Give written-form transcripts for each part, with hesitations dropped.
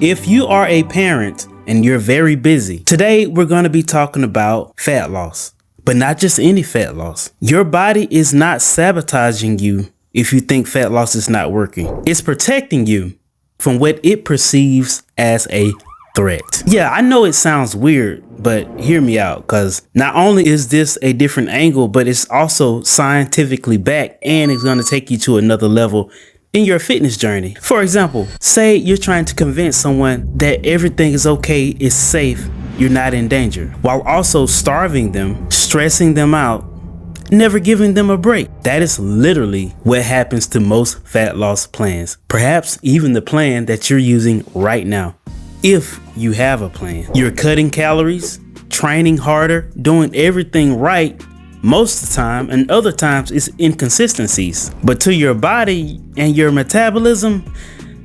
If you are a parent and you're very busy, today we're going to be talking about fat loss, but not just any fat loss. Your body is not sabotaging you if you think fat loss is not working. It's protecting you from what it perceives as a threat. Yeah, I know it sounds weird, but hear me out, because not only is this a different angle, but it's also scientifically backed, and it's going to take you to another level in your fitness journey. For example, say you're trying to convince someone that everything is okay, it's safe, you're not in danger, while also starving them, stressing them out, never giving them a break. That is literally what happens to most fat loss plans. Perhaps even the plan that you're using right now. If you have a plan, you're cutting calories, training harder, doing everything right most of the time, and other times it's inconsistencies. But to your body and your metabolism,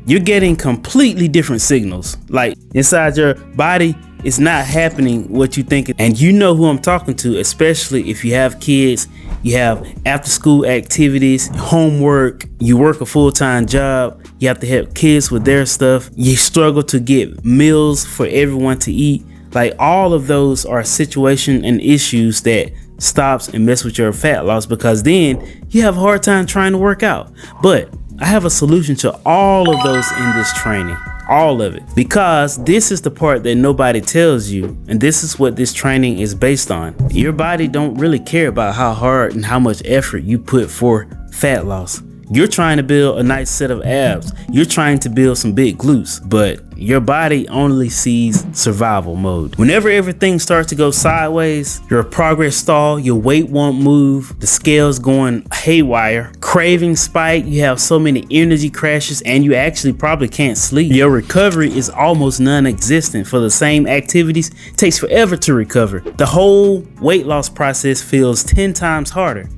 you're getting completely different signals. Like inside your body, it's not happening what you think. And you know who I'm talking to, especially if you have kids, you have after school activities, homework, you work a full-time job, you have to help kids with their stuff, you struggle to get meals for everyone to eat. Like all of those are situations and issues that stops and mess with your fat loss, because then you have a hard time trying to work out. But I have a solution to all of those in this training, all of it, because this is the part that nobody tells you, and this is what this training is based on. Your body don't really care about how hard and how much effort you put for fat loss. You're trying to build a nice set of abs. You're trying to build some big glutes, but your body only sees survival mode. Whenever everything starts to go sideways, your progress stall, your weight won't move, the scale's going haywire, cravings spike, you have so many energy crashes, and you actually probably can't sleep. Your recovery is almost non-existent for the same activities. It takes forever to recover. The whole weight loss process feels 10 times harder.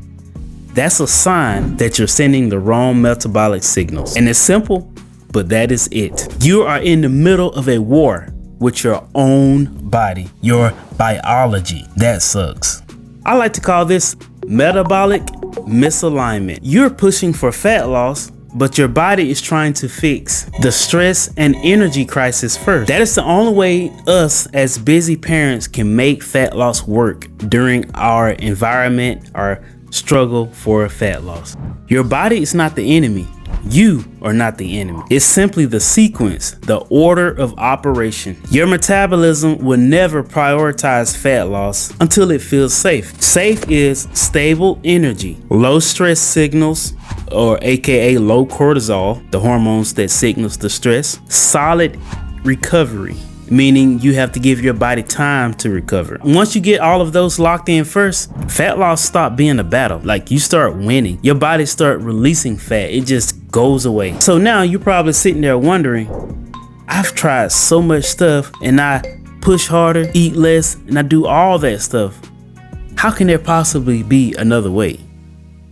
That's a sign that you're sending the wrong metabolic signals. And it's simple, but that is it. You are in the middle of a war with your own body, your biology. That sucks. I like to call this metabolic misalignment. You're pushing for fat loss, but your body is trying to fix the stress and energy crisis first. That is the only way us as busy parents can make fat loss work during our environment, our struggle for fat loss. Your body is not the enemy. You are not the enemy. It's simply the sequence, the order of operation. Your metabolism will never prioritize fat loss until it feels safe. Safe is stable energy, low stress signals, or AKA low cortisol, the hormones that signals the stress, solid recovery, meaning you have to give your body time to recover. Once you get all of those locked in first, fat loss stop being a battle. Like you start winning. Your body start releasing fat. It just goes away. So now you're probably sitting there wondering, I've tried so much stuff and I push harder, eat less, and I do all that stuff. How can there possibly be another way?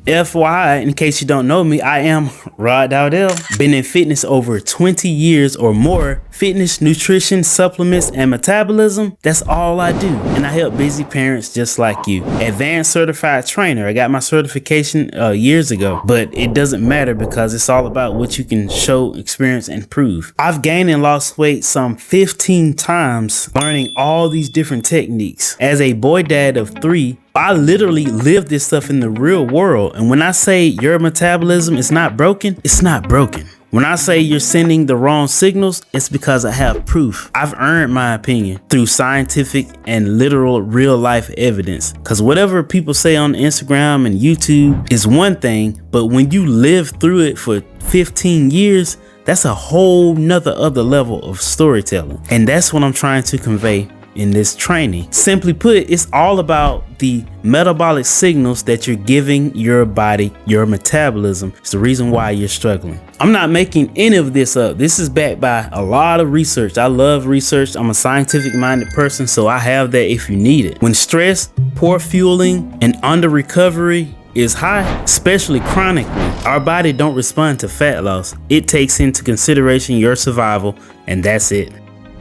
FYI, in case you don't know me, I am Rod Dowdell. Been in fitness over 20 years or more. Fitness, nutrition, supplements, and metabolism, that's all I do. And I help busy parents just like you. Advanced certified trainer. I got my certification years ago, but it doesn't matter because it's all about what you can show, experience, and prove. I've gained and lost weight some 15 times learning all these different techniques. As a boy dad of 3, I literally live this stuff in the real world. And when I say your metabolism is not broken, it's not broken. When I say you're sending the wrong signals, it's because I have proof. I've earned my opinion through scientific and literal real life evidence. Because whatever people say on Instagram and YouTube is one thing, but when you live through it for 15 years, that's a whole nother other level of storytelling. And that's what I'm trying to convey in this training. Simply put, it's all about the metabolic signals that you're giving your body, your metabolism. It's the reason why you're struggling. I'm not making any of this up. This is backed by a lot of research. I love research. I'm a scientific minded person, so I have that if you need it. When stress, poor fueling, and under recovery is high, especially chronically, our body don't respond to fat loss. It takes into consideration your survival, and that's it.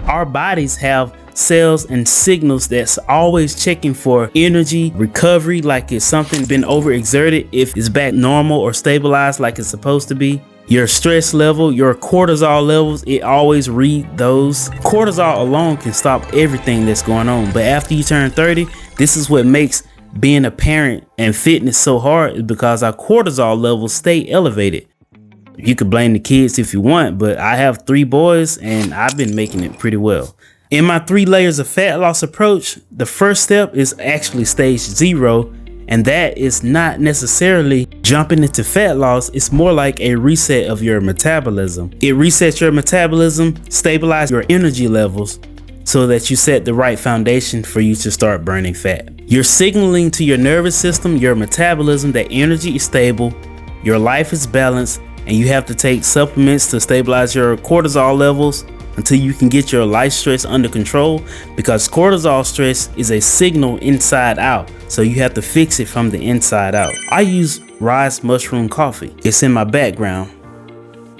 Our bodies have cells and signals that's always checking for energy, recovery, like it's something been overexerted, if it's back normal or stabilized like it's supposed to be. Your stress level, your cortisol levels, it always read those. Cortisol alone can stop everything that's going on. But after you turn 30, this is what makes being a parent and fitness so hard, is because our cortisol levels stay elevated. You could blame the kids if you want, but I have 3 boys and I've been making it pretty well. In my 3 layers of fat loss approach, the first step is actually stage 0. And that is not necessarily jumping into fat loss. It's more like a reset of your metabolism. It resets your metabolism, stabilizes your energy levels so that you set the right foundation for you to start burning fat. You're signaling to your nervous system, your metabolism, that energy is stable, your life is balanced, and you have to take supplements to stabilize your cortisol levels until you can get your life stress under control, because cortisol stress is a signal inside out. So you have to fix it from the inside out. I use Rod's mushroom coffee. It's in my background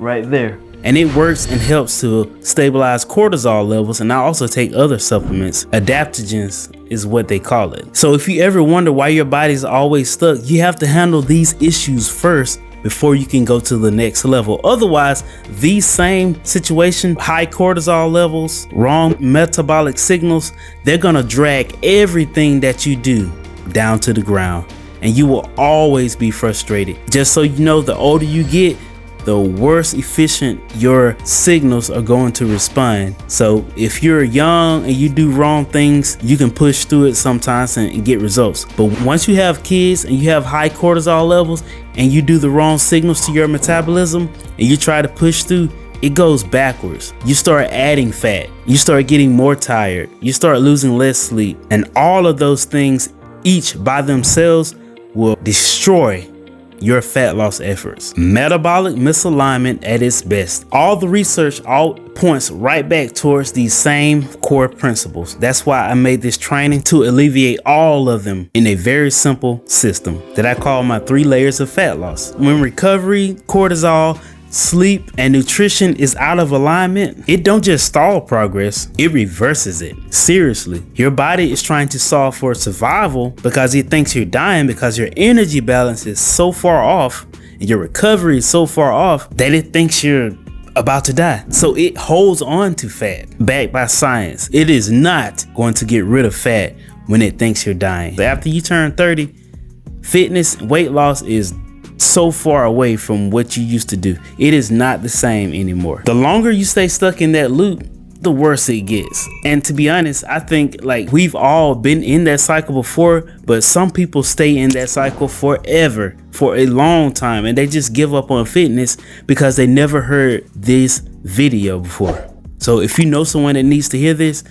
right there. And it works and helps to stabilize cortisol levels. And I also take other supplements. Adaptogens is what they call it. So if you ever wonder why your body's always stuck, you have to handle these issues first before you can go to the next level. Otherwise, these same situations, high cortisol levels, wrong metabolic signals, they're gonna drag everything that you do down to the ground, and you will always be frustrated. Just so you know, the older you get, the worse efficient your signals are going to respond. So if you're young and you do wrong things, you can push through it sometimes and get results. But once you have kids and you have high cortisol levels and you do the wrong signals to your metabolism and you try to push through, it goes backwards. You start adding fat, you start getting more tired, you start losing less sleep, and all of those things each by themselves will destroy your fat loss efforts. Metabolic misalignment at its best. All the research all points right back towards these same core principles. That's why I made this training, to alleviate all of them in a very simple system that I call my 3 layers of fat loss. When recovery, cortisol, sleep, and nutrition is out of alignment, it don't just stall progress, it reverses it. Seriously, your body is trying to solve for survival because it thinks you're dying, because your energy balance is so far off and your recovery is so far off that it thinks you're about to die. So it holds on to fat, backed by science. It is not going to get rid of fat when it thinks you're dying. But after you turn 30, fitness, weight loss is so far away from what you used to do. It is not the same anymore. The longer you stay stuck in that loop, the worse it gets. And to be honest, I think like we've all been in that cycle before, but some people stay in that cycle forever, for a long time, and they just give up on fitness because they never heard this video before. So if you know someone that needs to hear this,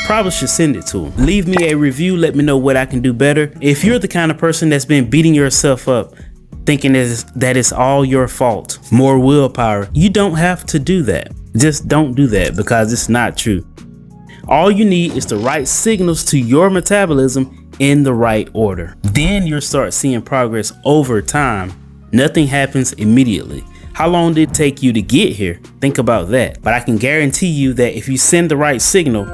probably should send it to them. Leave me a review, let me know what I can do better. If you're the kind of person that's been beating yourself up, thinking that it's all your fault, more willpower, you don't have to do that. Just don't do that, because it's not true. All you need is the right signals to your metabolism in the right order. Then you'll start seeing progress over time. Nothing happens immediately. How long did it take you to get here? Think about that. But I can guarantee you that if you send the right signal,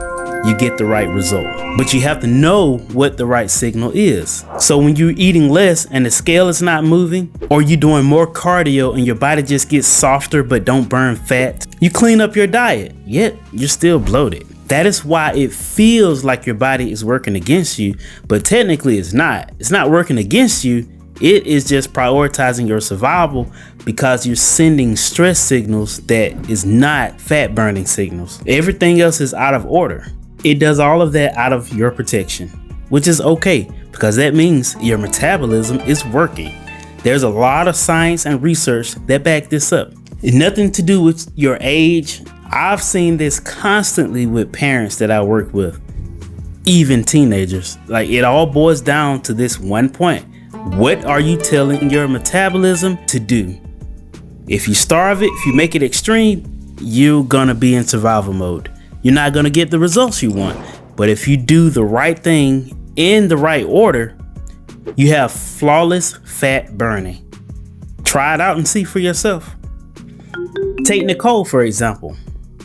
you get the right result. But you have to know what the right signal is. So when you're eating less and the scale is not moving, or you're doing more cardio and your body just gets softer but don't burn fat, you clean up your diet, yet you're still bloated. That is why it feels like your body is working against you, but technically it's not. It's not working against you. It is just prioritizing your survival, because you're sending stress signals that is not fat burning signals. Everything else is out of order. It does all of that out of your protection, which is okay, because that means your metabolism is working. There's a lot of science and research that back this up. It's nothing to do with your age. I've seen this constantly with parents that I work with, even teenagers. Like, it all boils down to this one point. What are you telling your metabolism to do? If you starve it, if you make it extreme, you're gonna be in survival mode. You're not gonna get the results you want. But if you do the right thing in the right order, you have flawless fat burning. Try it out and see for yourself. Take Nicole, for example.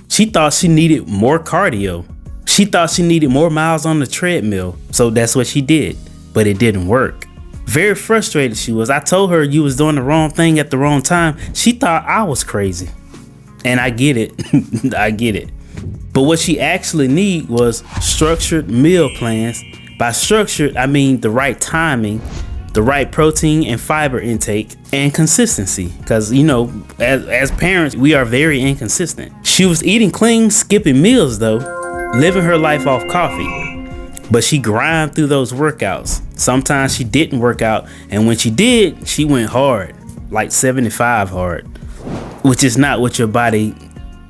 She thought she needed more cardio. She thought she needed more miles on the treadmill. So that's what she did, but it didn't work. Very frustrated she was. I told her you was doing the wrong thing at the wrong time. She thought I was crazy. And I get it. I get it. But what she actually need was structured meal plans. By structured, I mean the right timing, the right protein and fiber intake, and consistency. Because, you know, as parents, we are very inconsistent. She was eating clean, skipping meals though, living her life off coffee. But she grind through those workouts. Sometimes she didn't work out, and when she did, she went hard, like 75 hard, which is not what your body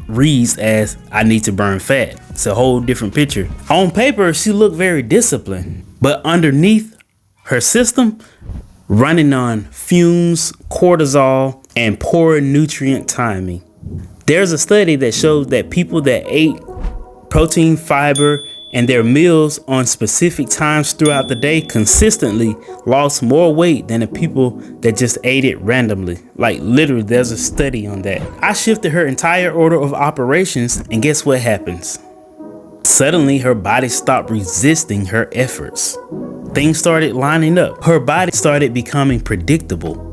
reads as I need to burn fat. It's a whole different picture. On paper, she looked very disciplined, but underneath her system, running on fumes, cortisol, and poor nutrient timing. There's a study that shows that people that ate protein, fiber, and their meals on specific times throughout the day consistently lost more weight than the people that just ate it randomly. Like literally, there's a study on that. I shifted her entire order of operations, and guess what happens? Suddenly, her body stopped resisting her efforts. Things started lining up. Her body started becoming predictable.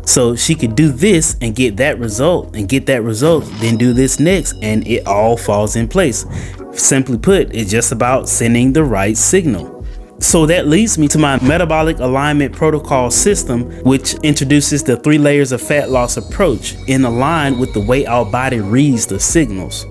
So she could do this and get that result, and get that result, then do this next, and it all falls in place. Simply put, it's just about sending the right signal. So that leads me to my metabolic alignment protocol system, which introduces the 3 layers of fat loss approach in line with the way our body reads the signals.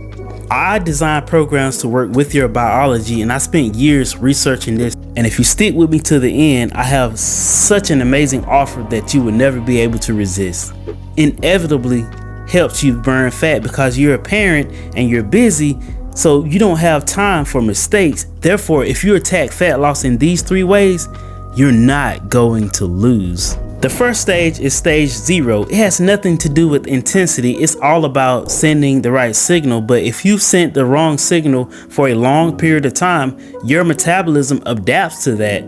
I design programs to work with your biology, and I spent years researching this. And if you stick with me to the end, I have such an amazing offer that you would never be able to resist. Inevitably helps you burn fat because you're a parent and you're busy, so you don't have time for mistakes. Therefore, if you attack fat loss in these 3 ways, you're not going to lose. The first stage is stage 0. It has nothing to do with intensity. It's all about sending the right signal. But if you've sent the wrong signal for a long period of time, your metabolism adapts to that.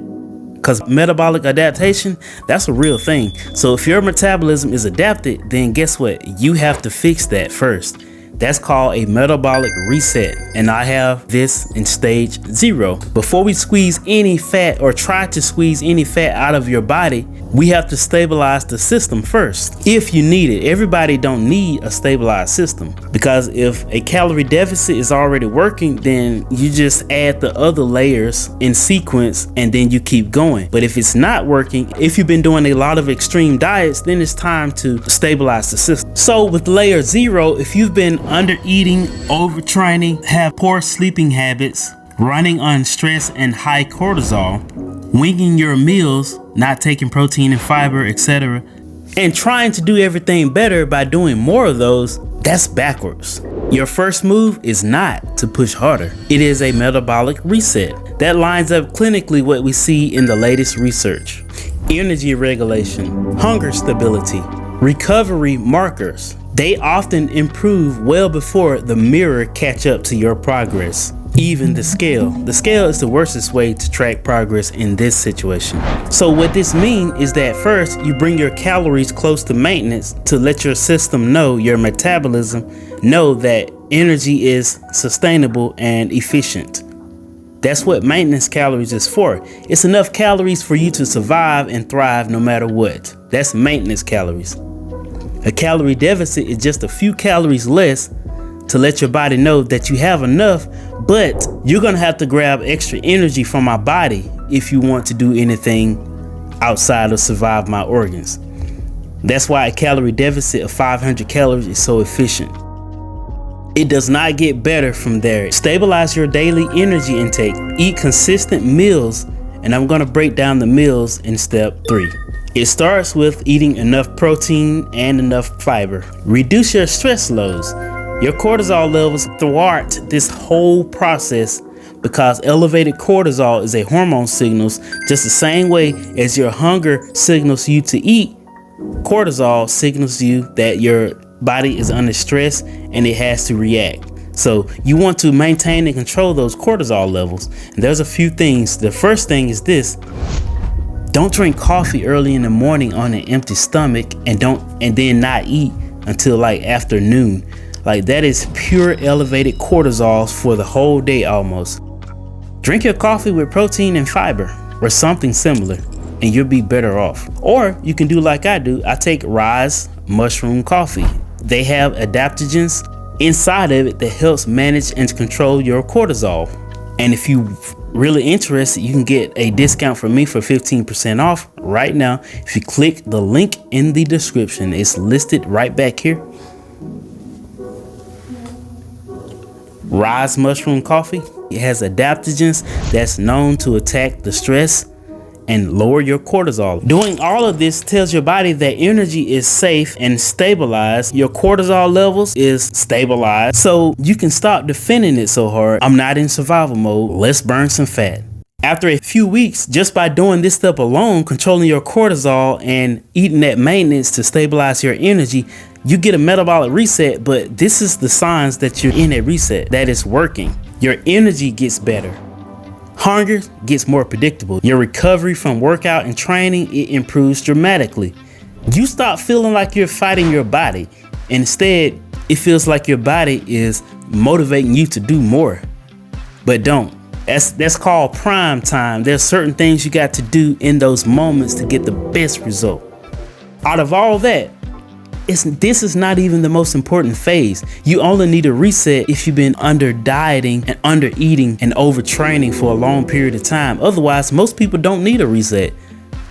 Because metabolic adaptation, that's a real thing. So if your metabolism is adapted, then guess what? You have to fix that first. That's called a metabolic reset, and I have this in stage 0. Before we squeeze any fat or try to squeeze any fat out of your body, we have to stabilize the system first. If you need it, everybody don't need a stabilized system, because if a calorie deficit is already working, then you just add the other layers in sequence and then you keep going. But if it's not working, if you've been doing a lot of extreme diets, then it's time to stabilize the system. So with layer 0, if you've been under eating, overtraining, have poor sleeping habits, running on stress and high cortisol, winging your meals, not taking protein and fiber, etc., and trying to do everything better by doing more of those, that's backwards. Your first move is not to push harder. It is a metabolic reset. That lines up clinically what we see in the latest research. Energy regulation, hunger stability, recovery markers. They often improve well before the mirror catch up to your progress. Even the scale. The scale is the worstest way to track progress in this situation. So what this means is that first you bring your calories close to maintenance to let your system know, your metabolism know that energy is sustainable and efficient. That's what maintenance calories is for. It's enough calories for you to survive and thrive no matter what. That's maintenance calories. A calorie deficit is just a few calories less to let your body know that you have enough, but you're gonna have to grab extra energy from my body if you want to do anything outside of survive my organs. That's why a calorie deficit of 500 calories is so efficient. It does not get better from there. Stabilize your daily energy intake. Eat consistent meals, and I'm gonna break down the meals in step 3. It starts with eating enough protein and enough fiber. Reduce your stress loads. Your cortisol levels thwart this whole process because elevated cortisol is a hormone signals just the same way as your hunger signals you to eat. Cortisol signals you that your body is under stress and it has to react. So you want to maintain and control those cortisol levels. And there's a few things. The first thing is this. Don't drink coffee early in the morning on an empty stomach and then not eat until like afternoon. Like that is pure elevated cortisols for the whole day almost. Drink your coffee with protein and fiber or something similar. and you'll be better off. Or you can do like I do. I take Rise mushroom coffee. They have adaptogens inside of it that helps manage and control your cortisol. And if you really interested, you can get a discount from me for 15% off right now. If you click the link in the description, it's listed right back here. Rise mushroom coffee. It has adaptogens that's known to attack the stress and lower your cortisol. Doing all of this tells your body that energy is safe and stabilized. Your cortisol levels is stabilized, so you can stop defending it so hard. I'm not in survival mode. Let's burn some fat. After a few weeks, just by doing this step alone, controlling your cortisol and eating that maintenance to stabilize your energy, you get a metabolic reset. But this is the signs that you're in a reset, that it's working. Your energy gets better. Hunger gets more predictable. Your recovery from workout and training, it improves dramatically. You stop feeling like you're fighting your body. Instead, it feels like your body is motivating you to do more. But don't. That's called prime time. There's certain things you got to do in those moments to get the best result. Out of all that, this is not even the most important phase. You only need a reset if you've been under dieting and under eating and overtraining for a long period of time. Otherwise, most people don't need a reset.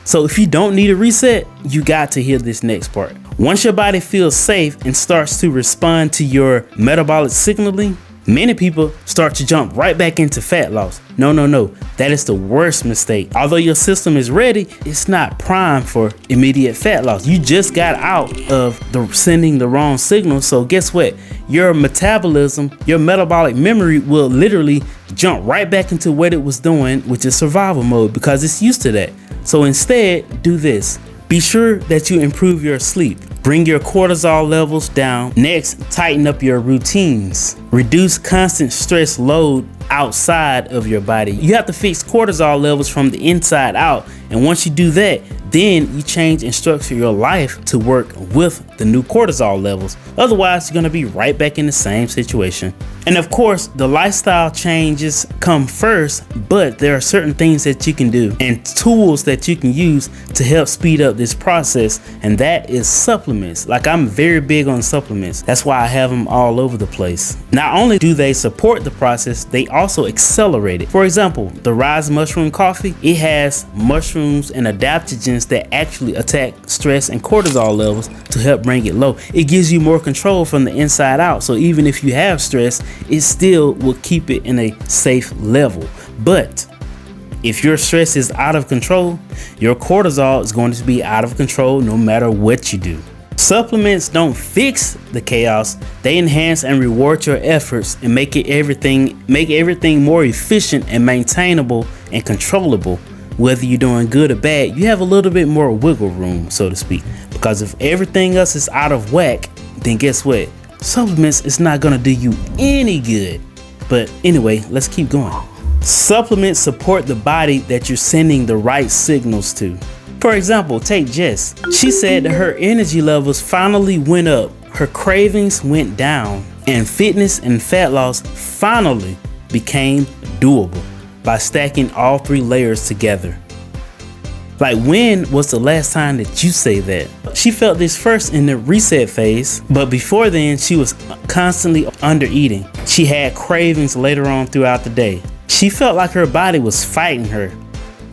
So if you don't need a reset, you got to hear this next part. Once your body feels safe and starts to respond to your metabolic signaling, many people start to jump right back into fat loss. No. That is the worst mistake. Although your system is ready, it's not primed for immediate fat loss. You just got out of sending the wrong signal. So guess what? Your metabolism, your metabolic memory will literally jump right back into what it was doing, which is survival mode, because it's used to that. So instead, do this. Be sure that you improve your sleep. Bring your cortisol levels down. Next, tighten up your routines. Reduce constant stress load outside of your body. You have to fix cortisol levels from the inside out. And once you do that, then you change and structure your life to work with the new cortisol levels. Otherwise, you're going to be right back in the same situation. And of course, the lifestyle changes come first, but there are certain things that you can do and tools that you can use to help speed up this process. And that is supplements. Like, I'm very big on supplements. That's why I have them all over the place. Not only do they support the process, they also accelerate it. For example, the Rise Mushroom Coffee, it has mushrooms and adaptogens that actually attack stress and cortisol levels to help bring it low. It gives you more control from the inside out. So even if you have stress, it still will keep it in a safe level. But if your stress is out of control, your cortisol is going to be out of control no matter what you do. Supplements don't fix the chaos. They enhance and reward your efforts and make everything more efficient and maintainable and controllable. Whether you're doing good or bad, you have a little bit more wiggle room, so to speak. Because if everything else is out of whack, then guess what? Supplements is not gonna do you any good. But anyway, let's keep going. Supplements support the body that you're sending the right signals to. For example, take Jess. She said that her energy levels finally went up, her cravings went down, and fitness and fat loss finally became doable by stacking all three layers together. Like, when was the last time that you say that? She felt this first in the reset phase, but before then she was constantly under eating. She had cravings later on throughout the day. She felt like her body was fighting her.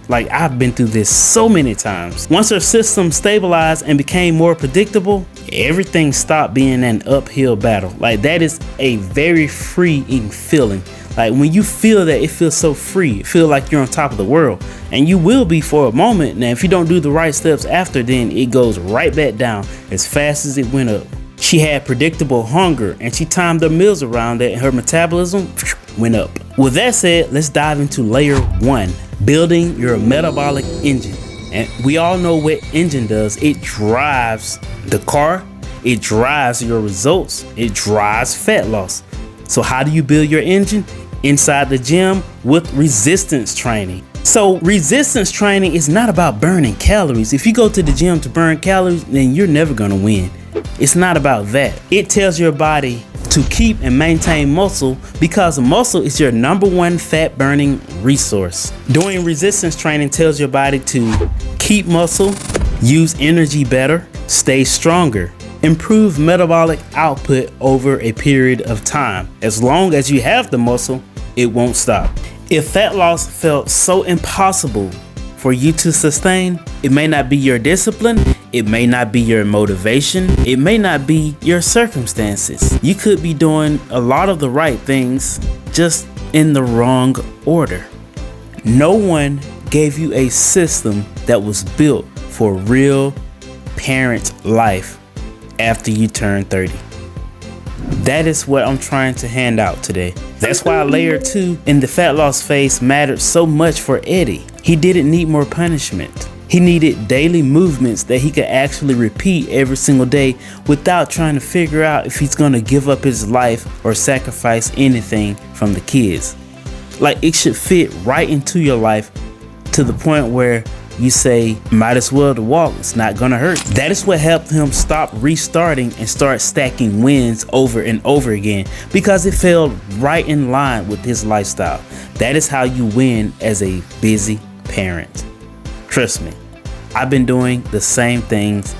Like, I've been through this so many times. Once her system stabilized and became more predictable, everything stopped being an uphill battle. Like, that is a very freeing feeling. Like, when you feel that, it feels so free. It feels like you're on top of the world. And you will be for a moment. Now, if you don't do the right steps after, then it goes right back down as fast as it went up. She had predictable hunger, and she timed her meals around that, and her metabolism went up. With that said, let's dive into layer 1, building your metabolic engine. And we all know what engine does. It drives the car, it drives your results, it drives fat loss. So how do you build your engine? Inside the gym with resistance training. So resistance training is not about burning calories. If you go to the gym to burn calories, then you're never gonna win. It's not about that. It tells your body to keep and maintain muscle, because muscle is your number one fat burning resource. Doing resistance training tells your body to keep muscle, use energy better, stay stronger, improve metabolic output over a period of time. As long as you have the muscle, it won't stop. If fat loss felt so impossible for you to sustain, it may not be your discipline, it may not be your motivation, it may not be your circumstances. You could be doing a lot of the right things, just in the wrong order. No one gave you a system that was built for real parent life after you turn 30. That is what I'm trying to hand out today. That's why layer 2 in the fat loss phase mattered so much for Eddie. He didn't need more punishment. He needed daily movements that he could actually repeat every single day without trying to figure out if he's gonna give up his life or sacrifice anything from the kids. Like, it should fit right into your life to the point where you say, might as well to walk, it's not gonna hurt. That is what helped him stop restarting and start stacking wins over and over again, because it fell right in line with his lifestyle. That is how you win as a busy parent. Trust me, I've been doing the same things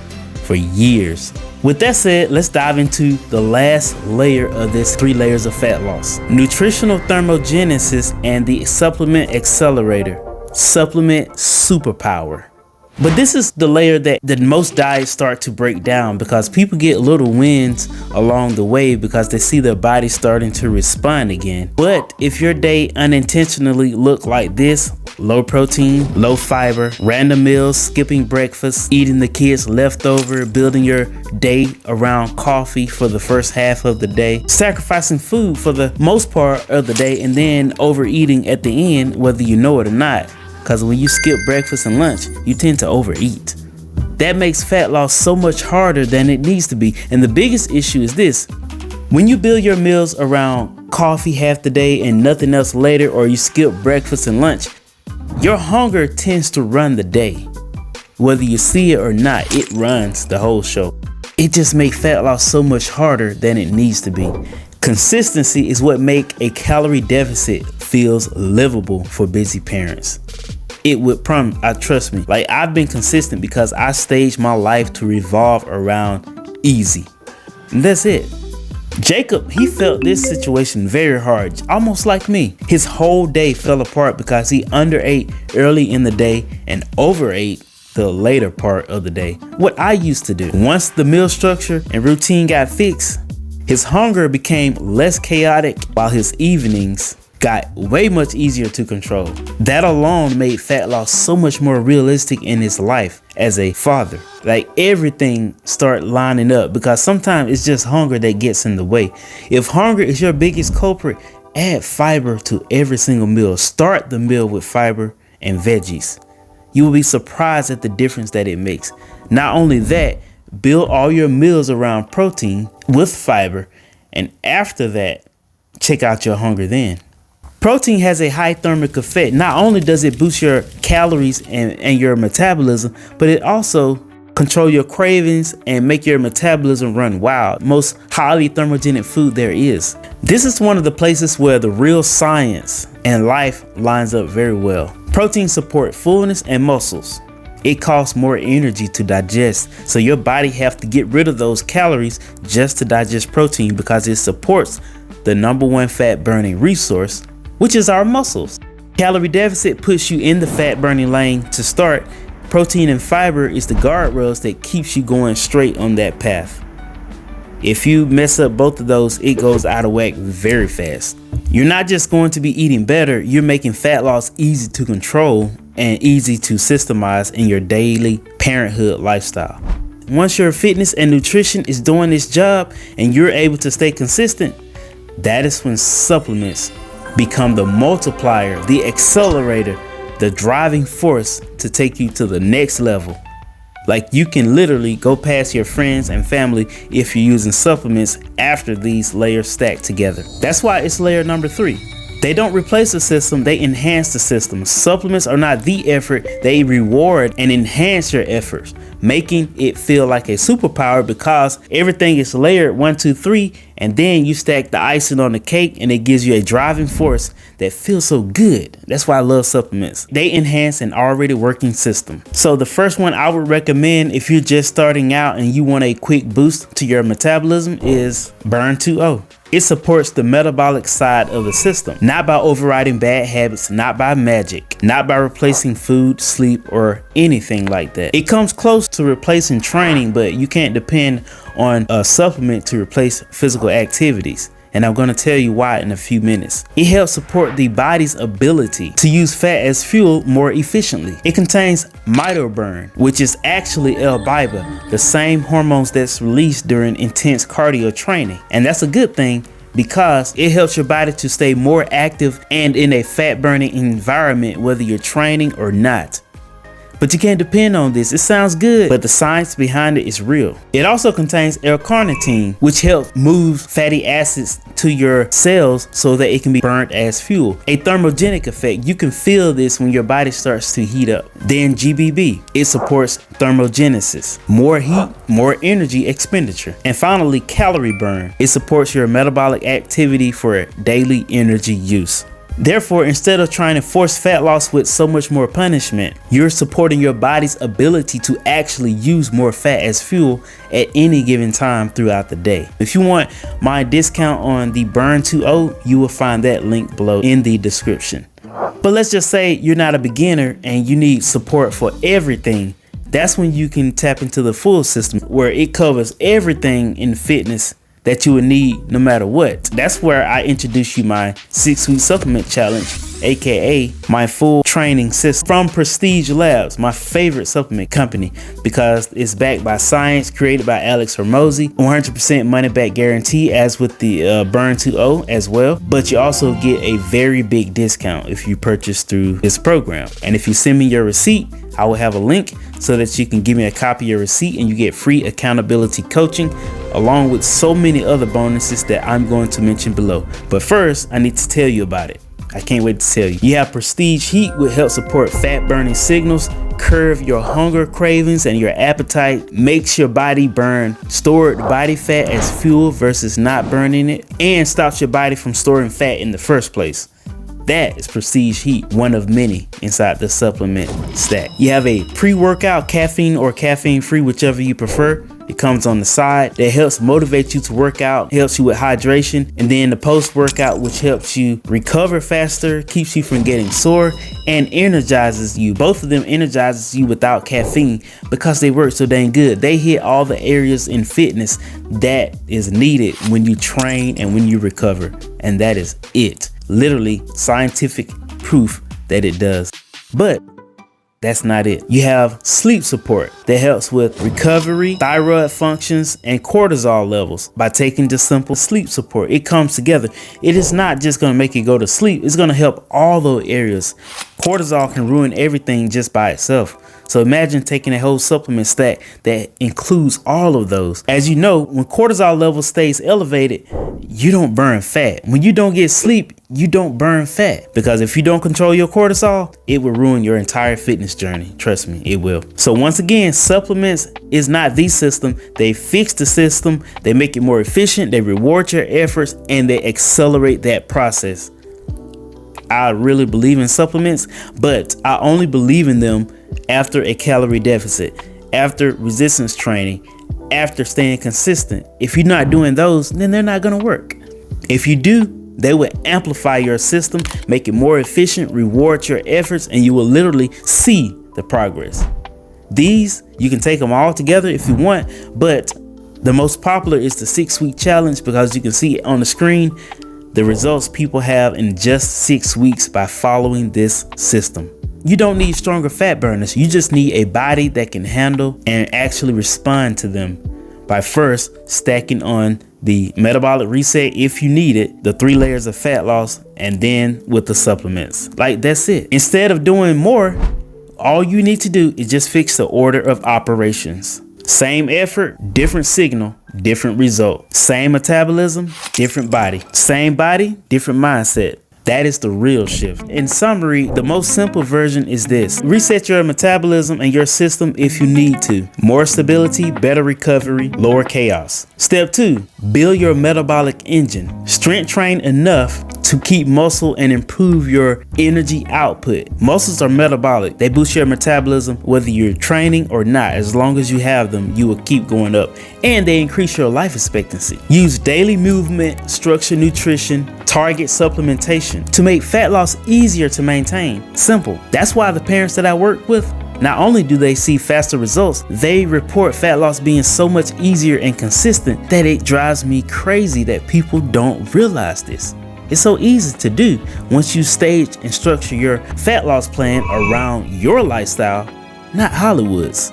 for years. With that said, let's dive into the last layer of this 3 layers of fat loss: nutritional thermogenesis and the supplement accelerator. Supplement superpower. But this is the layer that most diets start to break down, because people get little wins along the way because they see their body starting to respond again. But if your day unintentionally looked like this: low protein, low fiber, random meals, skipping breakfast, eating the kids' leftover, building your day around coffee for the first half of the day, sacrificing food for the most part of the day, and then overeating at the end, whether you know it or not. Because when you skip breakfast and lunch, you tend to overeat. That makes fat loss so much harder than it needs to be. And the biggest issue is this: when you build your meals around coffee half the day and nothing else later, or you skip breakfast and lunch, your hunger tends to run the day. Whether you see it or not, it runs the whole show. It just makes fat loss so much harder than it needs to be. Consistency is what makes a calorie deficit feels livable for busy parents. It would trust me. Like, I've been consistent because I staged my life to revolve around easy. And that's it. Jacob, he felt this situation very hard, almost like me. His whole day fell apart because he underate early in the day and overate the later part of the day. What I used to do. Once the meal structure and routine got fixed, his hunger became less chaotic, while his evenings got way much easier to control. That alone made fat loss so much more realistic in his life as a father. Like, everything start lining up, because sometimes it's just hunger that gets in the way. If hunger is your biggest culprit, add fiber to every single meal. Start the meal with fiber and veggies. You will be surprised at the difference that it makes. Not only that, build all your meals around protein with fiber, and after that, check out your hunger then. Protein has a high thermic effect. Not only does it boost your calories and your metabolism, but it also control your cravings and make your metabolism run wild. Most highly thermogenic food there is. This is one of the places where the real science and life lines up very well. Protein support fullness and muscles. It costs more energy to digest, so your body have to get rid of those calories just to digest protein, because it supports the number one fat burning resource, which is our muscles. Calorie deficit puts you in the fat burning lane to start. Protein and fiber is the guardrails that keeps you going straight on that path. If you mess up both of those, it goes out of whack very fast. You're not just going to be eating better, you're making fat loss easy to control and easy to systemize in your daily parenthood lifestyle. Once your fitness and nutrition is doing its job and you're able to stay consistent, that is when supplements become the multiplier, the accelerator, the driving force to take you to the next level. Like, you can literally go past your friends and family if you're using supplements after these layers stack together. That's why it's layer number 3. They don't replace the system, they enhance the system. Supplements are not the effort, they reward and enhance your efforts, making it feel like a superpower because everything is layered 1, 2, 3, And then you stack the icing on the cake and it gives you a driving force that feels so good. That's why I love supplements. They enhance an already working system. So the first one I would recommend if you're just starting out and you want a quick boost to your metabolism is Burn 2.0. It supports the metabolic side of the system, not by overriding bad habits, not by magic, not by replacing food, sleep, or anything like that. It comes close to replacing training, but you can't depend on a supplement to replace physical activities. And I'm going to tell you why in a few minutes. It helps support the body's ability to use fat as fuel more efficiently. It contains mitoburn, which is actually L-biba, the same hormones that's released during intense cardio training. And that's a good thing because it helps your body to stay more active and in a fat burning environment, whether you're training or not. But you can't depend on this. It sounds good, but the science behind it is real. It also contains L-carnitine, which helps move fatty acids to your cells so that it can be burnt as fuel. A thermogenic effect. You can feel this when your body starts to heat up. Then GBB. It supports thermogenesis. More heat, more energy expenditure. And finally, calorie burn. It supports your metabolic activity for daily energy use. Therefore, instead of trying to force fat loss with so much more punishment, you're supporting your body's ability to actually use more fat as fuel at any given time throughout the day. If you want my discount on the Burn 2.0, you will find that link below in the description. But let's just say you're not a beginner and you need support for everything. That's when you can tap into the full system where it covers everything in fitness that you would need no matter what. That's where I introduce you my 6-week supplement challenge, aka my full training system from Prestige Labs, my favorite supplement company, because it's backed by science, created by Alex Hormozi, 100% money back guarantee, as with the Burn 2.0 as well. But you also get a very big discount if you purchase through this program. And if you send me your receipt, I will have a link so that you can give me a copy of your receipt and you get free accountability coaching along with so many other bonuses that I'm going to mention below. But first, I need to tell you about it. I can't wait to tell you. You have Prestige Heat, which helps support fat burning signals, curb your hunger cravings and your appetite, makes your body burn stored body fat as fuel versus not burning it, and stops your body from storing fat in the first place. That is Prestige Heat, one of many inside the supplement stack. You have a pre-workout, caffeine or caffeine-free, whichever you prefer. It comes on the side. That helps motivate you to work out, helps you with hydration. And then the post-workout, which helps you recover faster, keeps you from getting sore, and energizes you. Both of them energizes you without caffeine because they work so dang good. They hit all the areas in fitness that is needed when you train and when you recover. And that is it. Literally scientific proof that it does. But that's not it. You have sleep support that helps with recovery, thyroid functions, and cortisol levels by taking just simple sleep support. It comes together. It is not just going to make you go to sleep. It's going to help all those areas. Cortisol can ruin everything just by itself. So imagine taking a whole supplement stack that includes all of those. As you know, when cortisol level stays elevated, you don't burn fat. When you don't get sleep, you don't burn fat. Because if you don't control your cortisol, it will ruin your entire fitness journey. Trust me, it will. So once again, supplements is not the system. They fix the system. They make it more efficient. They reward your efforts and they accelerate that process. I really believe in supplements, but I only believe in them after a calorie deficit, after resistance training, after staying consistent. If you're not doing those, then they're not going to work. If you do, they will amplify your system, make it more efficient, reward your efforts, and you will literally see the progress. These, you can take them all together if you want, but the most popular is the 6-week challenge because you can see on the screen the results people have in just 6 weeks by following this system. You don't need stronger fat burners. You just need a body that can handle and actually respond to them by first stacking on the metabolic reset if you need it, the 3 layers of fat loss, and then with the supplements. Like, that's it. Instead of doing more, all you need to do is just fix the order of operations. Same effort, different signal, different result. Same metabolism, different body. Same body, different mindset. That is the real shift. In summary, the most simple version is this: reset your metabolism and your system if you need to. More stability, better recovery, lower chaos. Step 2, build your metabolic engine. Strength train enough to keep muscle and improve your energy output. Muscles are metabolic. They boost your metabolism whether you're training or not. As long as you have them, you will keep going up. And they increase your life expectancy. Use daily movement, structured nutrition, target supplementation to make fat loss easier to maintain. Simple. That's why the parents that I work with, not only do they see faster results, they report fat loss being so much easier and consistent that it drives me crazy that people don't realize this. It's so easy to do once you stage and structure your fat loss plan around your lifestyle, not Hollywood's.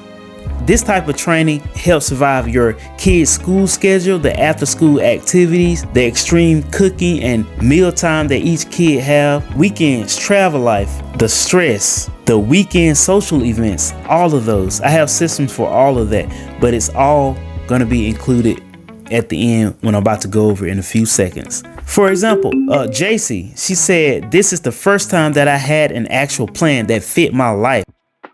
This type of training helps survive your kids' school schedule, the after-school activities, the extreme cooking and mealtime that each kid have, weekends, travel life, the stress, the weekend social events, all of those. I have systems for all of that, but it's all going to be included at the end when I'm about to go over in a few seconds. For example, JC, she said, this is the first time that I had an actual plan that fit my life.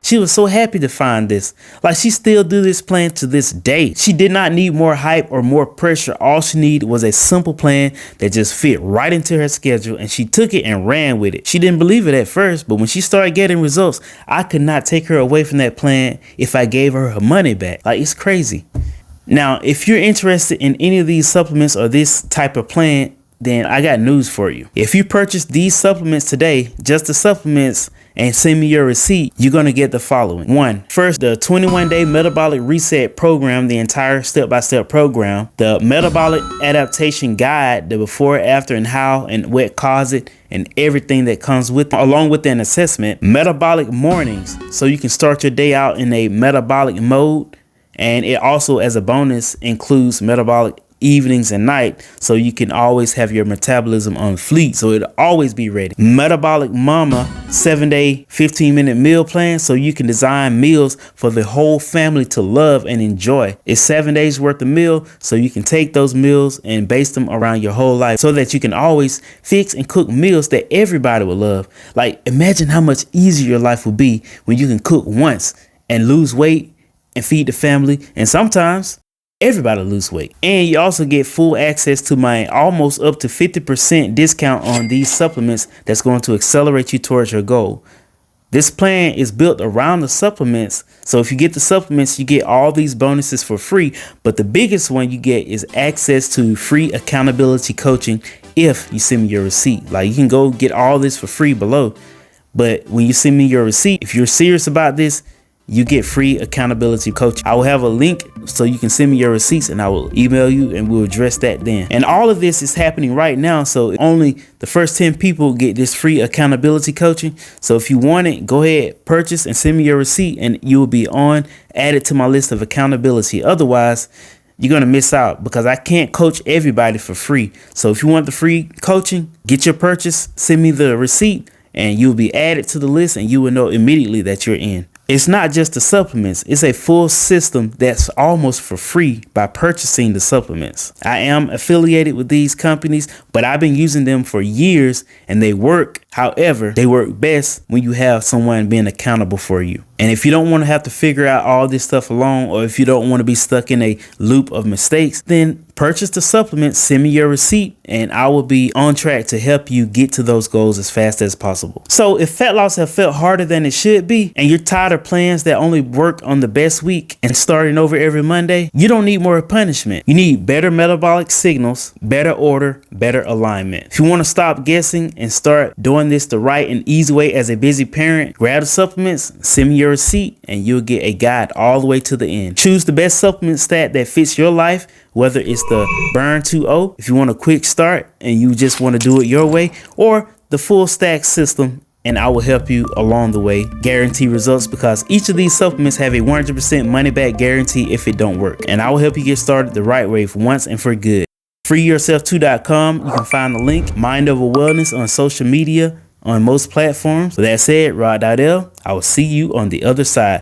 She was so happy to find this. Like, she still do this plan to this day. She did not need more hype or more pressure. All she needed was a simple plan that just fit right into her schedule, and she took it and ran with it. She didn't believe it at first, but when she started getting results, I could not take her away from that plan if I gave her her money back. Like, it's crazy. Now, if you're interested in any of these supplements or this type of plan, then I got news for you. If you purchase these supplements today, just the supplements, and send me your receipt, you're going to get the following. 1, first, the 21-day metabolic reset program, the entire step-by-step program, the metabolic adaptation guide, the before, after, and how, and what caused it, and everything that comes with, along with an assessment, metabolic mornings, so you can start your day out in a metabolic mode. And it also, as a bonus, includes metabolic evenings and night, so you can always have your metabolism on fleek, so it'll always be ready. Metabolic Mama 7-day 15-minute meal plan, so you can design meals for the whole family to love and enjoy. It's 7 days worth of meal, so you can take those meals and base them around your whole life, so that you can always fix and cook meals that everybody will love. Like, imagine how much easier your life will be when you can cook once and lose weight and feed the family, and sometimes everybody lose weight. And you also get full access to my almost up to 50% discount on these supplements that's going to accelerate you towards your goal. This plan is built around the supplements, so if you get the supplements, you get all these bonuses for free, but the biggest one you get is access to free accountability coaching if you send me your receipt. Like, you can go get all this for free below, but when you send me your receipt, if you're serious about this, you get free accountability coaching. I will have a link so you can send me your receipts, and I will email you, and we'll address that then. And all of this is happening right now, so only the first 10 people get this free accountability coaching. So if you want it, go ahead, purchase, and send me your receipt, and you will be added to my list of accountability. Otherwise, you're going to miss out, because I can't coach everybody for free. So if you want the free coaching, get your purchase, send me the receipt, and you'll be added to the list, and you will know immediately that you're in. It's not just the supplements. It's a full system that's almost for free by purchasing the supplements. I am affiliated with these companies, but I've been using them for years, and they work. However, they work best when you have someone being accountable for you. And if you don't want to have to figure out all this stuff alone, or if you don't want to be stuck in a loop of mistakes, then purchase the supplements, send me your receipt, and I will be on track to help you get to those goals as fast as possible. So if fat loss have felt harder than it should be, and you're tired of plans that only work on the best week and starting over every Monday, you don't need more punishment. You need better metabolic signals, better order, better alignment. If you want to stop guessing and start doing this the right and easy way as a busy parent, grab the supplements, send me your receipt, and you'll get a guide all the way to the end. Choose the best supplement stat that fits your life, whether it's the Burn 2.0 if you want a quick start and you just want to do it your way, or the full stack system, and I will help you along the way. Guarantee results, because each of these supplements have a 100% money back guarantee if it don't work, and I will help you get started the right way for once and for good. FreeYourself2.com. You can find the link. Mind Over Wellness on social media on most platforms. With that said, Rod Dowdell, I will see you on the other side.